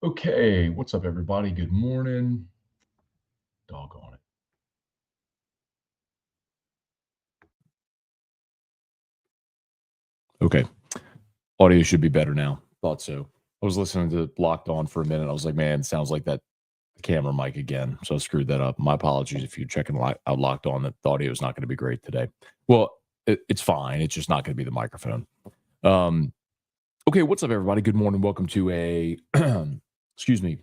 Okay, what's up, everybody? Good morning. Doggone it. Okay. Audio should be better now. Thought so. I was listening to Locked On for a minute. I was like, man, it sounds like that camera mic again. So I screwed that up. My apologies if you're checking out Locked On. That the audio is not going to be great today. Well, it's fine. It's just not going to be the microphone. Okay, what's up, everybody? Good morning. Welcome to a, excuse me,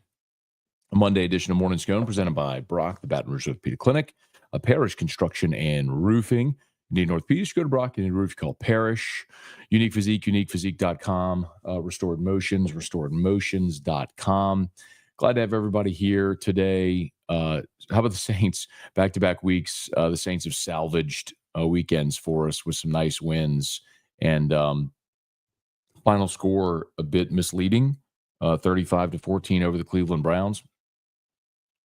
a Monday edition of Morning Scone presented by Brock, the Baton Rouge Orthopedic Clinic, a Parish Construction and Roofing. You need an orthopedist, go to Brock. You need a roof, call Parish. Unique Physique, uniquephysique.com. Restored Motions, restoredmotions.com. Glad to have everybody here today. How about the Saints? Back-to-back weeks. The Saints have salvaged weekends for us with some nice wins. And final score a bit misleading, 35-14 over the Cleveland Browns.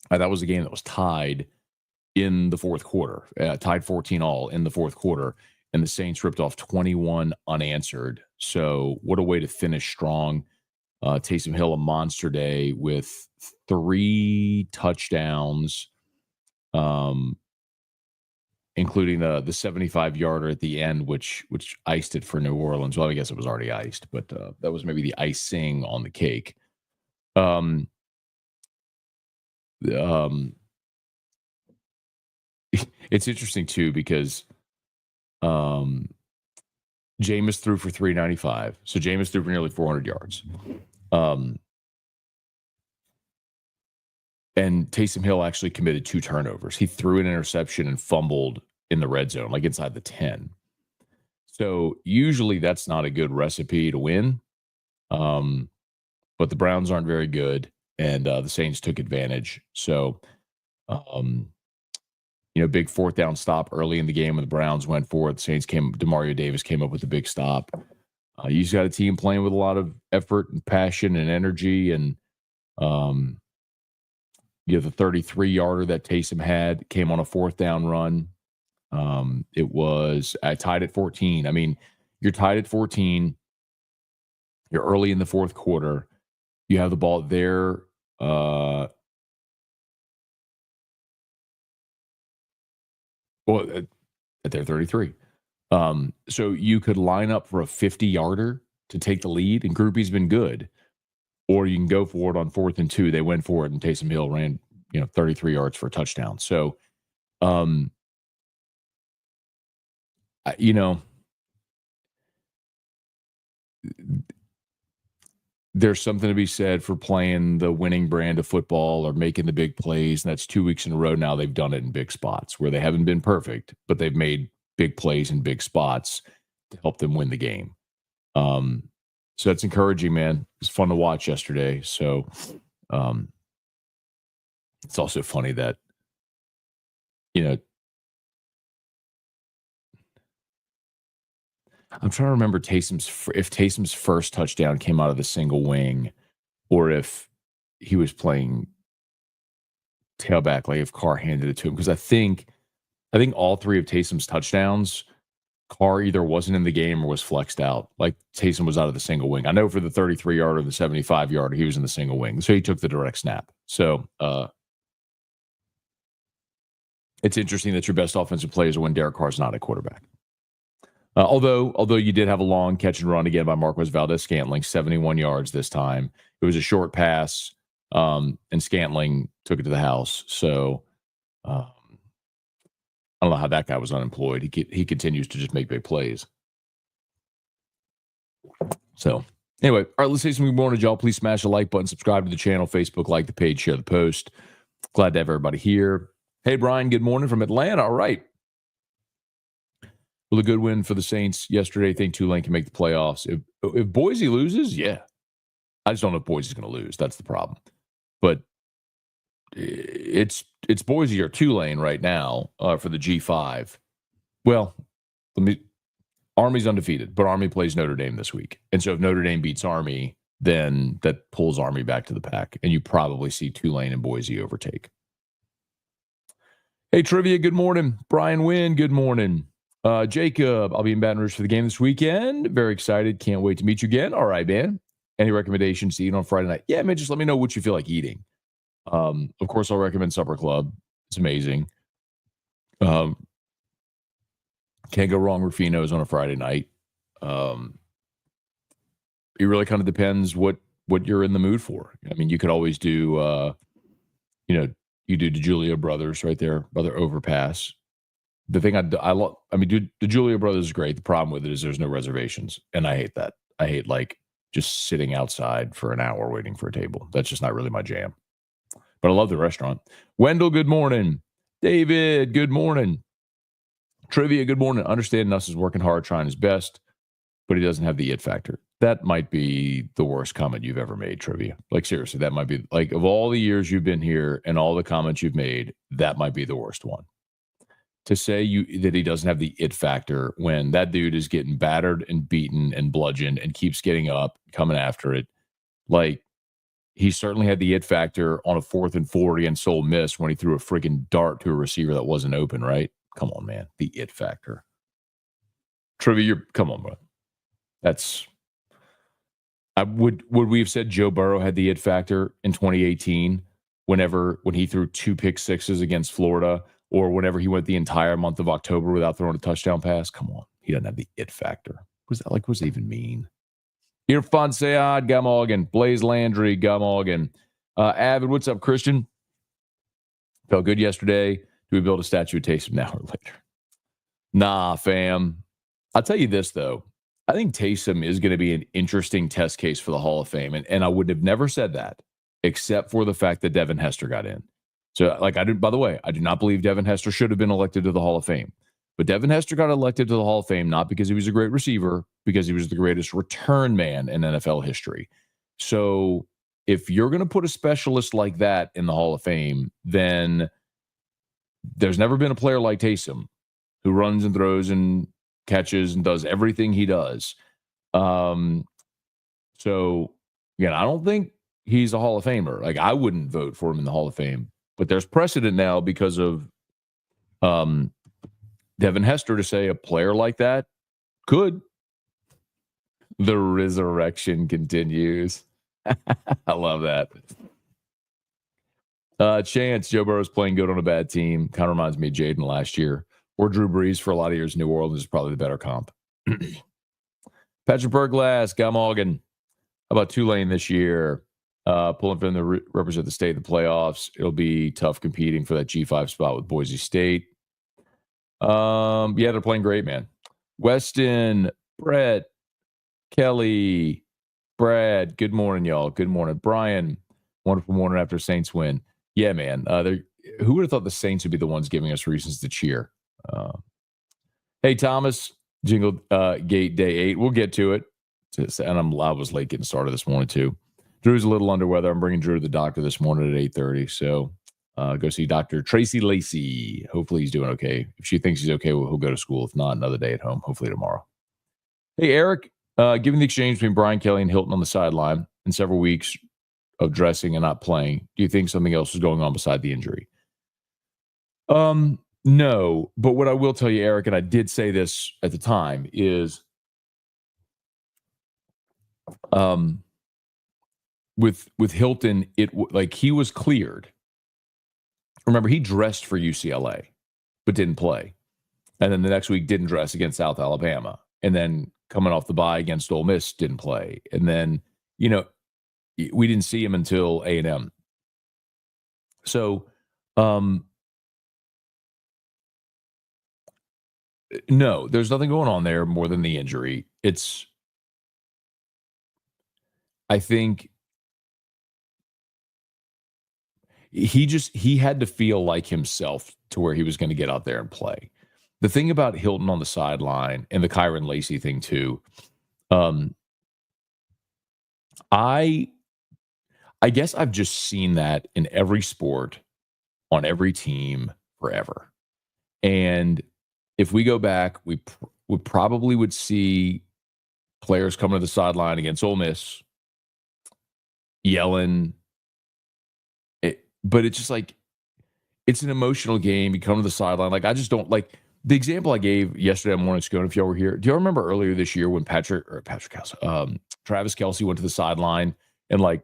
That was a game that was tied in the fourth quarter, tied 14-all in the fourth quarter, and the Saints ripped off 21 unanswered. So what a way to finish strong. Taysom Hill, a monster day with 3 touchdowns, including the 75-yarder at the end, which iced it for New Orleans. Well, I guess it was already iced, but that was maybe the icing on the cake. It's interesting too because Jameis threw for 395. So Jameis threw for nearly 400 yards. And Taysom Hill actually committed 2 turnovers. He threw an interception and fumbled in the red zone, like inside the 10. So usually that's not a good recipe to win. But the Browns aren't very good, and the Saints took advantage. So, big 4th down stop early in the game when the Browns went for it. The Saints Demario Davis came up with a big stop. You just got a team playing with a lot of effort and passion and energy. And, the 33-yarder that Taysom had came on a 4th down run. It was tied at 14. I mean, you're tied at 14. You're early in the fourth quarter. You have the ball there. At their 33. So you could line up for a 50-yarder to take the lead, and Groupie's been good. Or you can go for it on 4th and 2. They went for it, and Taysom Hill ran, 33 yards for a touchdown. So, there's something to be said for playing the winning brand of football or making the big plays. And that's 2 weeks in a row now. They've done it in big spots where they haven't been perfect, but they've made big plays in big spots to help them win the game. So that's encouraging, man. It was fun to watch yesterday. So it's also funny that, I'm trying to remember if Taysom's first touchdown came out of the single wing or if he was playing tailback, like if Carr handed it to him. Because I think all 3 of Taysom's touchdowns, Carr either wasn't in the game or was flexed out. Like Taysom was out of the single wing. I know for the 33-yarder, the 75-yarder, he was in the single wing. So he took the direct snap. So it's interesting that your best offensive play is when Derek Carr's not a quarterback. Although you did have a long catch and run again by Marquez Valdes-Scantling, 71 yards this time. It was a short pass, and Scantling took it to the house. So I don't know how that guy was unemployed. He continues to just make big plays. So anyway, all right, let's say some good morning, y'all. Please smash the like button, subscribe to the channel, Facebook, like the page, share the post. Glad to have everybody here. Hey, Brian, good morning from Atlanta. All right. Well, a good win for the Saints yesterday. I think Tulane can make the playoffs. If Boise loses, yeah. I just don't know if Boise's going to lose. That's the problem. But it's Boise or Tulane right now for the G5. Well, Army's undefeated, but Army plays Notre Dame this week. And so if Notre Dame beats Army, then that pulls Army back to the pack. And you probably see Tulane and Boise overtake. Hey, Trivia, good morning. Brian Wynn, good morning. Jacob, I'll be in Baton Rouge for the game this weekend. Very excited. Can't wait to meet you again. All right, man. Any recommendations to eat on Friday night? Yeah, man, just let me know what you feel like eating. Of course, I'll recommend Supper Club. It's amazing. Can't go wrong with Rufino's on a Friday night. It really kind of depends what you're in the mood for. I mean, you could always do, you do the Julia Brothers right there by their overpass. The thing I mean, the Julia Brothers is great. The problem with it is there's no reservations, and I hate that. I hate like just sitting outside for an hour waiting for a table. That's just not really my jam. But I love the restaurant. Wendell, good morning. David, good morning. Trivia, good morning. Understand Nuss is working hard, trying his best, but he doesn't have the it factor. That might be the worst comment you've ever made, Trivia. Like, seriously, that might be, like, of all the years you've been here and all the comments you've made, that might be the worst one. To say that he doesn't have the it factor when that dude is getting battered and beaten and bludgeoned and keeps getting up, coming after it. Like, he certainly had the it factor on a 4th and 40 and Ole Miss when he threw a freaking dart to a receiver that wasn't open, right? Come on, man. The it factor. Trivia, come on, bro. That's... would we have said Joe Burrow had the it factor in 2018 when he threw 2 pick sixes against Florida, or whenever he went the entire month of October without throwing a touchdown pass? Come on. He doesn't have the it factor. What does that even mean? Irfan Sayad, Gumorgan. Blaze Landry, Gumorgan. Avid, what's up, Christian? Felt good yesterday. Do we build a statue of Taysom now or later? Nah, fam. I'll tell you this, though. I think Taysom is going to be an interesting test case for the Hall of Fame. And I would have never said that except for the fact that Devin Hester got in. So, by the way, I do not believe Devin Hester should have been elected to the Hall of Fame. But Devin Hester got elected to the Hall of Fame not because he was a great receiver, because he was the greatest return man in NFL history. So if you're going to put a specialist like that in the Hall of Fame, then there's never been a player like Taysom who runs and throws and catches and does everything he does. So, again, I don't think he's a Hall of Famer. Like, I wouldn't vote for him in the Hall of Fame. But there's precedent now because of Devin Hester to say a player like that could. The resurrection continues. I love that. Chance, Joe Burrow's playing good on a bad team. Kind of reminds me of Jaden last year. Or Drew Brees for a lot of years in New Orleans is probably the better comp. Patrick Berglass, Gumorgan. How about Tulane this year? Pulling for them to represent the state in the playoffs. It'll be tough competing for that G5 spot with Boise State. Yeah, they're playing great, man. Weston, Brett, Kelly, Brad, good morning, y'all. Good morning. Brian, wonderful morning after Saints win. Yeah, man. Who would have thought the Saints would be the ones giving us reasons to cheer? Hey, Thomas, Jingle Gate Day 8. We'll get to it. And I was late getting started this morning, too. Drew's a little under weather. I'm bringing Drew to the doctor this morning at 8:30. So go see Dr. Tracy Lacey. Hopefully he's doing okay. If she thinks he's okay, he'll go to school. If not, another day at home. Hopefully tomorrow. Hey, Eric, given the exchange between Brian Kelly and Hilton on the sideline and several weeks of dressing and not playing, do you think something else is going on beside the injury? No. But what I will tell you, Eric, and I did say this at the time, is with Hilton, he was cleared. Remember, he dressed for UCLA, but didn't play. And then the next week didn't dress against South Alabama. And then coming off the bye against Ole Miss, didn't play. And then, we didn't see him until A&M. So, no, there's nothing going on there more than the injury. I think he had to feel like himself to where he was going to get out there and play. The thing about Hilton on the sideline and the Kyron Lacey thing too, I guess I've just seen that in every sport, on every team, forever. And if we go back, we probably would see players coming to the sideline against Ole Miss, yelling. But it's just like, it's an emotional game. You come to the sideline. Like, I just don't like The example I gave yesterday morning, Scone, if y'all were here, do y'all remember earlier this year when Travis Kelce went to the sideline and like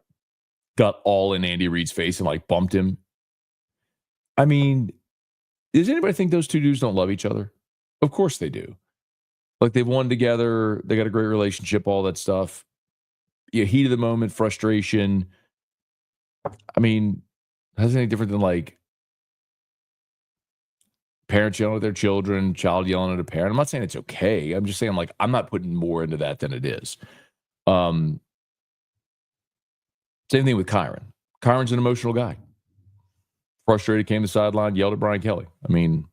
got all in Andy Reid's face and like bumped him? I mean, does anybody think those two dudes don't love each other? Of course they do. Like they've won together, they got a great relationship, all that stuff. Yeah, heat of the moment, frustration. I mean, how's it any different than like parents yelling at their children, child yelling at a parent? I'm not saying it's okay. I'm just saying like I'm not putting more into that than it is. Same thing with Kyron. Kyron's an emotional guy. Frustrated, came to the sideline, yelled at Brian Kelly. I mean,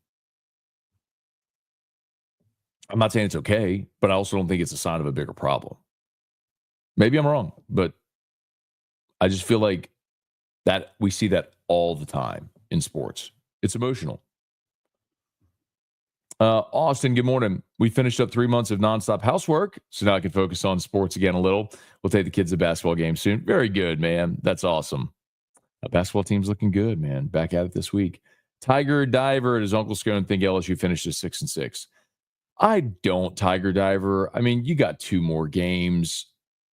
I'm not saying it's okay, but I also don't think it's a sign of a bigger problem. Maybe I'm wrong, but I just feel like that we see that all the time in sports. It's emotional. Austin, good morning. We finished up 3 months of nonstop housework, so now I can focus on sports again a little. We'll take the kids to basketball game soon. Very good, man. That's awesome. Basketball team's looking good, man. Back at it this week. Tiger Diver, does Uncle Scone think LSU finishes 6-6? I don't, Tiger Diver. I mean, you got 2 more games.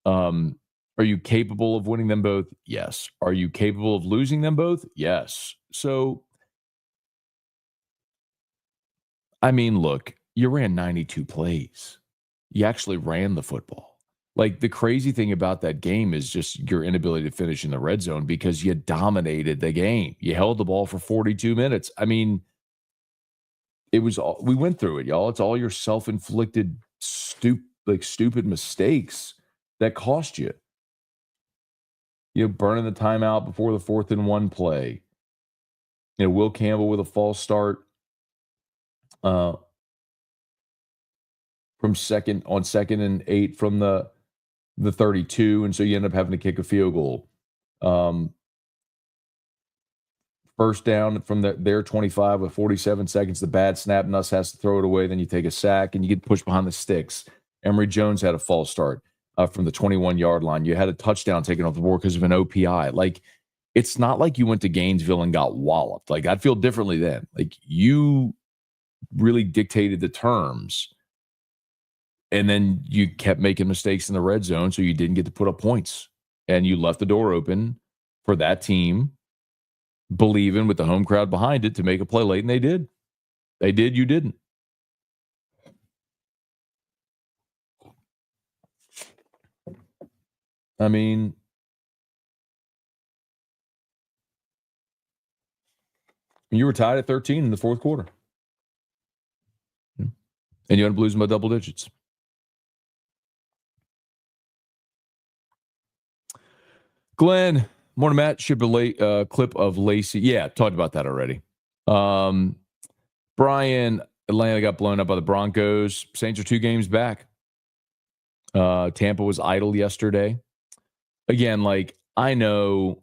Are you capable of winning them both? Yes. Are you capable of losing them both? Yes. So, I mean, look, you ran 92 plays. You actually ran the football. Like the crazy thing about that game is just your inability to finish in the red zone because you dominated the game. You held the ball for 42 minutes. I mean, it was all, we went through it, y'all. It's all your self-inflicted stupid mistakes that cost you. You know, burning the timeout before the 4th and 1 play. You know, Will Campbell with a false start from second and 8 from the 32, and so you end up having to kick a field goal. First down from their 25 with 47 seconds, the bad snap, Nuss has to throw it away, then you take a sack, and you get pushed behind the sticks. Emory Jones had a false start from the 21-yard line. You had a touchdown taken off the board because of an OPI. Like, it's not like you went to Gainesville and got walloped. Like, I'd feel differently then. Like, you really dictated the terms, and then you kept making mistakes in the red zone, so you didn't get to put up points. And you left the door open for that team, believing with the home crowd behind it to make a play late, and they did. They did, you didn't. I mean, you were tied at 13 in the 4th quarter. And you ended up losing by double digits. Glenn, morning, Matt. Ship a clip of Lacey. Yeah, talked about that already. Brian, Atlanta got blown up by the Broncos. Saints are 2 games back. Tampa was idle yesterday. Again, like, I know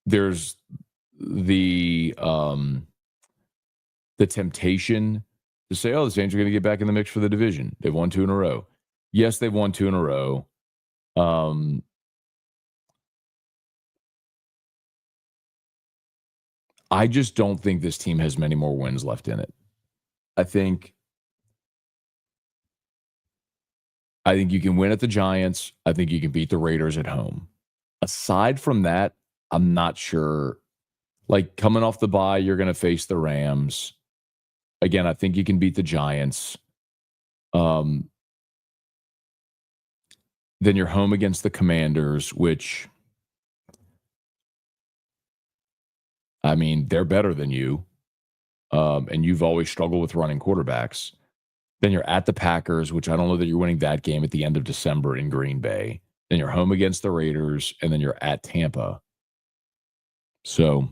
there's the temptation to say, oh, the Saints are going to get back in the mix for the division. They've won 2 in a row. Yes, they've won 2 in a row. I just don't think this team has many more wins left in it. I think you can win at the Giants. I think you can beat the Raiders at home. Aside from that, I'm not sure. Like, coming off the bye, you're going to face the Rams. Again, I think you can beat the Giants. Then you're home against the Commanders, which, I mean, they're better than you. And you've always struggled with running quarterbacks. Then you're at the Packers, which I don't know that you're winning that game at the end of December in Green Bay. Then you're home against the Raiders, and then you're at Tampa. So,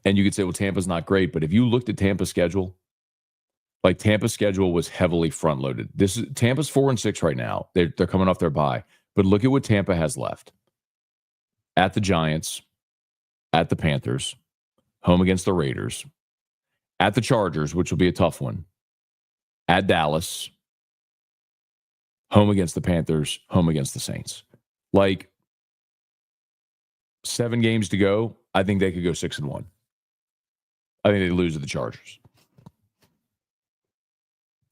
and you could say, well, Tampa's not great, but if you looked at Tampa's schedule, like, Tampa's schedule was heavily front-loaded. Tampa's 4-6 right now. They're coming off their bye. But look at what Tampa has left. At the Giants, at the Panthers, home against the Raiders, at the Chargers, which will be a tough one, at Dallas, home against the Panthers, home against the Saints. Like, 7 games to go. I think they could go 6-1. I think they lose to the Chargers.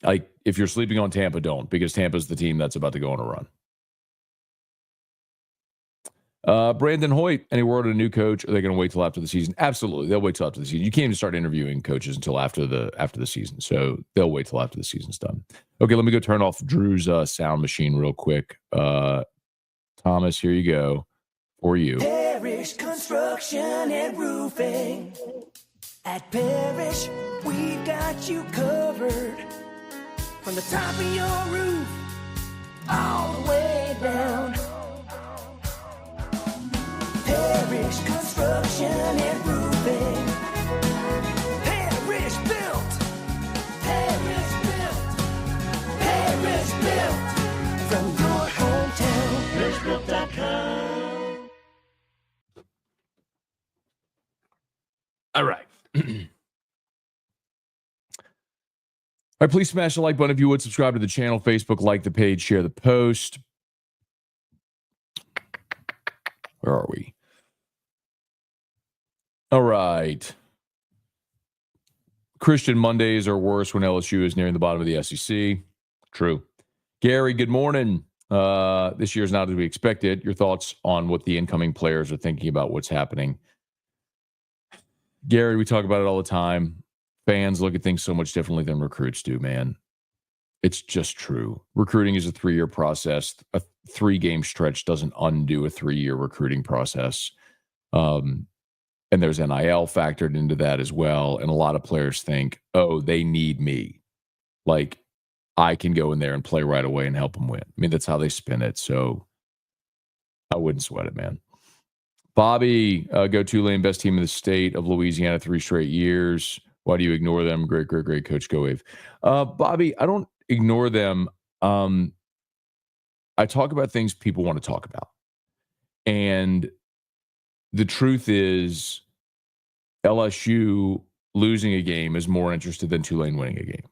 Like, if you're sleeping on Tampa, don't, because Tampa's the team that's about to go on a run. Brandon Hoyt, any word on a new coach? Are they going to wait till after the season? Absolutely. They'll wait till after the season. You can't even start interviewing coaches until after the season. So they'll wait till after the season's done. Okay, let me go turn off Drew's sound machine real quick. Thomas, here you go for you. Parish Construction and Roofing. At Parish, we've got you covered. From the top of your roof, all the way down. Parish Construction and Roofing. Parish Built. Parish Built. Parish Built. From your hometown. ParishBuilt.com. All right. All right, please smash the like button if you would. Subscribe to the channel, Facebook, like the page, share the post. Where are we? All right. Christian Mondays are worse when LSU is nearing the bottom of the SEC. True. Gary, good morning. This year's not as we expected. Your thoughts on what the incoming players are thinking about what's happening? Gary, we talk about it all the time. Fans look at things so much differently than recruits do, man. It's just true. Recruiting is a 3-year process. A 3-game stretch doesn't undo a 3-year recruiting process. And there's NIL factored into that as well. And a lot of players think, oh, they need me. Like, I can go in there and play right away and help them win. I mean, that's how they spin it. So I wouldn't sweat it, man. Bobby, go Tulane, best team in the state of Louisiana 3 straight years. Why do you ignore them? Great, great, great coach. Go Wave. Bobby, I don't ignore them. I talk about things people want to talk about. And the truth is LSU losing a game is more interested than Tulane winning a game.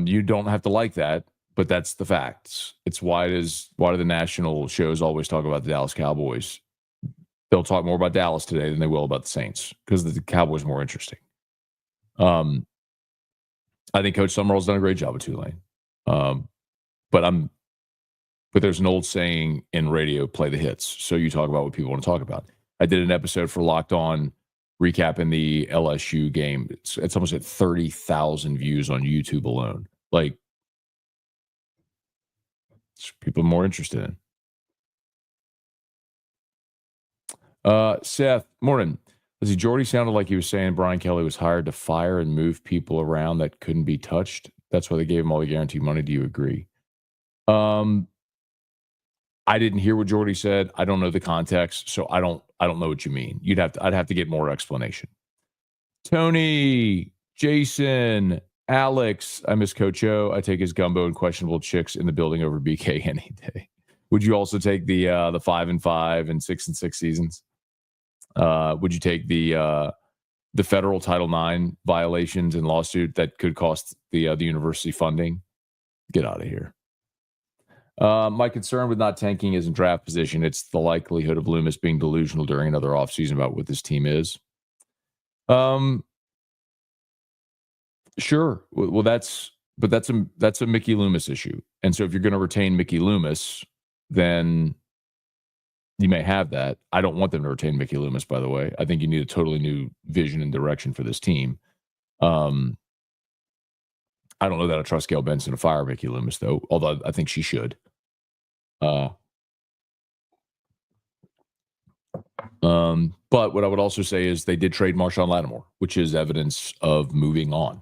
You don't have to like that, but that's the facts. It's why do the national shows always talk about the Dallas Cowboys? They'll talk more about Dallas today than they will about the Saints because the Cowboys are more interesting. I think Coach Summerall's done a great job at Tulane. But there's an old saying in radio, play the hits. So you talk about what people want to talk about. I did an episode for Locked On recapping the LSU game. It's almost at 30,000 views on YouTube alone. Like, people are more interested in. Seth, morning. Jordy sounded like he was saying Brian Kelly was hired to fire and move people around that couldn't be touched. That's why they gave him all the guaranteed money. Do you agree? I didn't hear what Jordy said. I don't know the context, so I don't know what you mean. I'd have to get more explanation. Tony, Jason, Alex, I miss Coach O. I take his gumbo and questionable chicks in the building over BK any day. Would you also take the 5-5 and 6-6 seasons? Would you take the federal Title IX violations and lawsuit that could cost the university funding? Get out of here. My concern with not tanking isn't draft position. It's the likelihood of Loomis being delusional during another offseason about what this team is. Sure. Well, that's a Mickey Loomis issue. And so if you're going to retain Mickey Loomis, then you may have that. I don't want them to retain Mickey Loomis, by the way. I think you need a totally new vision and direction for this team. I don't know that I trust Gail Benson to fire Mickey Loomis, though, although I think she should. But what I would also say is they did trade Marshawn Lattimore, which is evidence of moving on.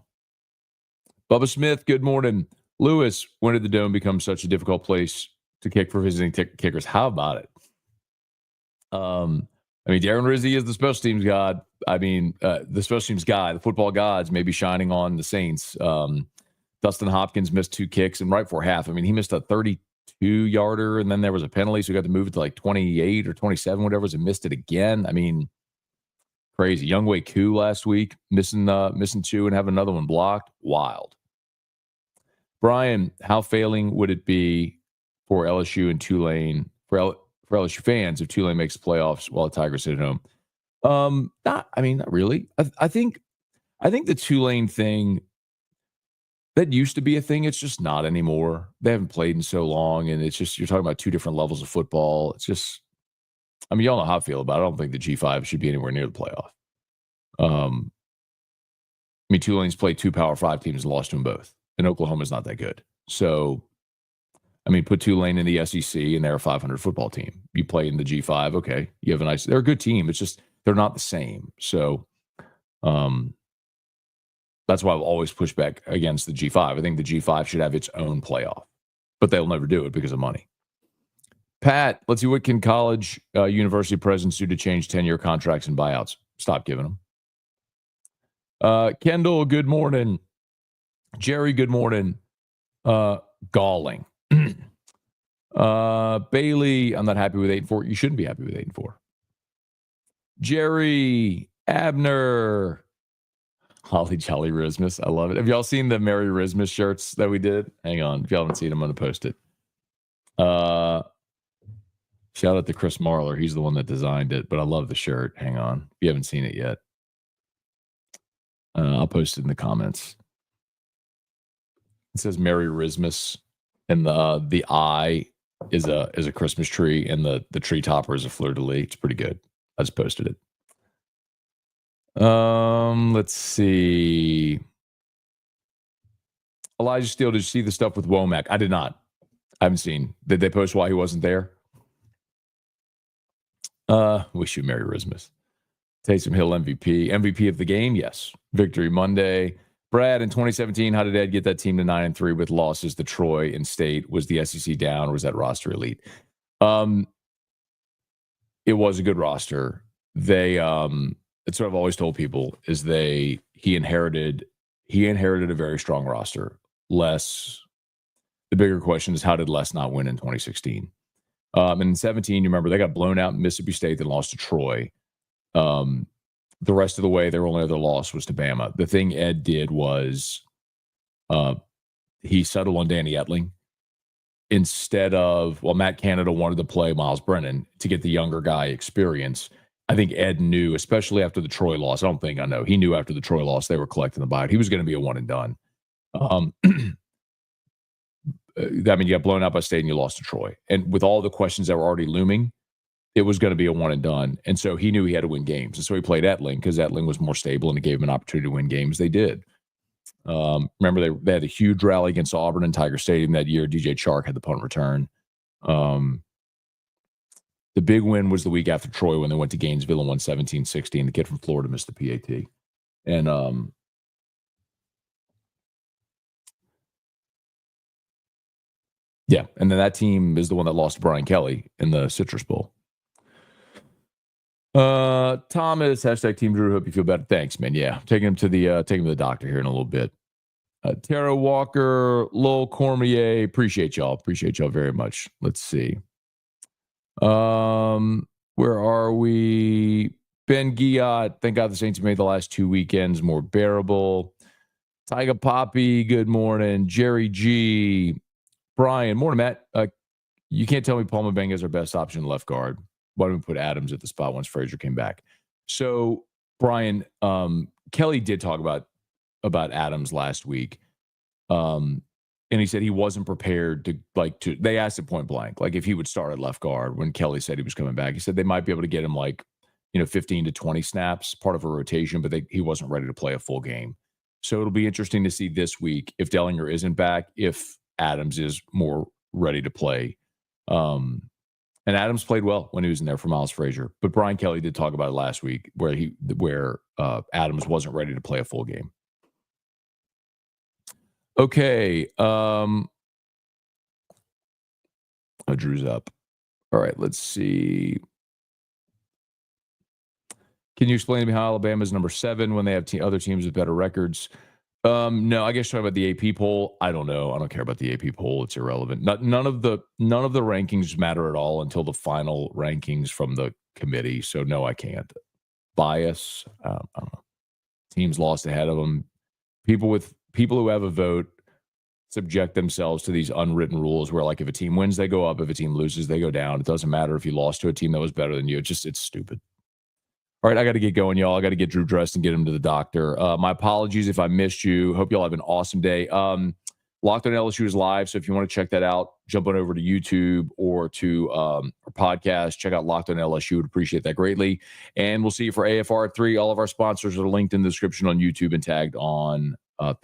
Bubba Smith, good morning. Lewis, when did the Dome become such a difficult place to kick for visiting kickers? How about it? Darren Rizzi is the special teams god. The special teams guy, the football gods may be shining on the Saints. Dustin Hopkins missed 2 kicks, and right before half, he missed a 32-yarder, and then there was a penalty, so he got to move it to like 28 or 27, whatever, and missed it again. Crazy. Younghoe Koo last week, missing 2 and having another one blocked. Wild. Brian, how failing would it be for LSU and Tulane, for LSU fans if Tulane makes the playoffs while the Tigers sit at home? Not really. I think the Tulane thing, That used to be a thing. It's just not anymore. They haven't played in so long, and it's just, you're talking about two different levels of football. It's just, I mean, y'all know how I feel about it. I don't think the G5 should be anywhere near the playoff. I mean, Tulane's played two Power 5 teams and lost to them both, and Oklahoma's not that good. So, I mean, put Tulane in the SEC, and they're a 500 football team. You play in the G5, okay. You have they're a good team. It's just, they're not the same. So, that's why I've always pushed back against the G5. I think the G5 should have its own playoff, but they'll never do it because of money. Pat, let's see, what can college university presidents do to change 10-year contracts and buyouts? Stop giving them. Kendall, good morning. Jerry, good morning. Galling. Bailey, I'm not happy with 8-4. You shouldn't be happy with 8-4. Jerry, Abner, Holly Jolly Rismus. I love it. Have y'all seen the Merry Rismus shirts that we did? Hang on. If y'all haven't seen them, I'm going to post it. Shout out to Chris Marler. He's the one that designed it, but I love the shirt. Hang on. If you haven't seen it yet, I'll post it in the comments. It says Merry Rismus, and the eye is a Christmas tree, and the tree topper is a fleur-de-lis. It's pretty good. I just posted it. Let's see. Elijah Steele, did you see the stuff with Womack? I did not. I haven't seen. Did they post why he wasn't there? Wish you Merry Christmas. Taysom Hill MVP of the game. Yes. Victory Monday. Brad, in 2017, how did Ed get that team to 9-3 with losses to Troy and State? Was the SEC down, or was that roster elite? It was a good roster. That's what I've always told people is he inherited a very strong roster. The bigger question is, how did Les not win in 2016? And in 17, you remember they got blown out in Mississippi State, then lost to Troy. The rest of the way, their only other loss was to Bama. The thing Ed did was he settled on Danny Etling instead of, Matt Canada wanted to play Miles Brennan to get the younger guy experience. I think Ed knew, especially after the Troy loss. He knew after the Troy loss they were collecting the buyout. He was going to be a one and done. I mean, you got blown out by State and you lost to Troy. And with all the questions that were already looming, it was going to be a one and done. And so he knew he had to win games. And so he played Etling because Etling was more stable and it gave him an opportunity to win games. They did. Remember, they had a huge rally against Auburn and Tiger Stadium that year. DJ Chark had the punt return. The big win was the week after Troy when they went to Gainesville and won 17-16. The kid from Florida missed the PAT. And yeah, and then that team is the one that lost to Brian Kelly in the Citrus Bowl. Thomas, hashtag Team Drew, hope you feel better. Thanks, man. Yeah, taking him to the doctor here in a little bit. Tara Walker, Lowell Cormier, appreciate y'all very much. Let's see. Where are we? Ben Giat, thank God the Saints have made the last 2 weekends more bearable. Tyga Poppy, good morning. Jerry G. Brian, morning, Matt. You can't tell me Paul Mabenga is our best option left guard. Why don't we put Adams at the spot once Frazier came back? So, Brian, Kelly did talk about Adams last week. And he said he wasn't prepared to they asked it point blank, like if he would start at left guard when Kelly said he was coming back. He said they might be able to get him 15 to 20 snaps, part of a rotation, but he wasn't ready to play a full game. So it'll be interesting to see this week if Dellinger isn't back, if Adams is more ready to play. And Adams played well when he was in there for Miles Frazier. But Brian Kelly did talk about it last week where Adams wasn't ready to play a full game. Okay. Drew's up. All right, let's see. Can you explain to me how Alabama's number 7 when they have other teams with better records? No, I guess talking about the AP poll. I don't know. I don't care about the AP poll. It's irrelevant. None of the rankings matter at all until the final rankings from the committee. So no, I can't. Bias. I don't know. Teams lost ahead of them. People who have a vote subject themselves to these unwritten rules where, like, if a team wins, they go up. If a team loses, they go down. It doesn't matter if you lost to a team that was better than you. It's stupid. All right, I got to get going, y'all. I got to get Drew dressed and get him to the doctor. My apologies if I missed you. Hope y'all have an awesome day. Locked on LSU is live, so if you want to check that out, jump on over to YouTube or to our podcast. Check out Locked on LSU. Would appreciate that greatly. And we'll see you for AFR 3. All of our sponsors are linked in the description on YouTube and tagged on Facebook.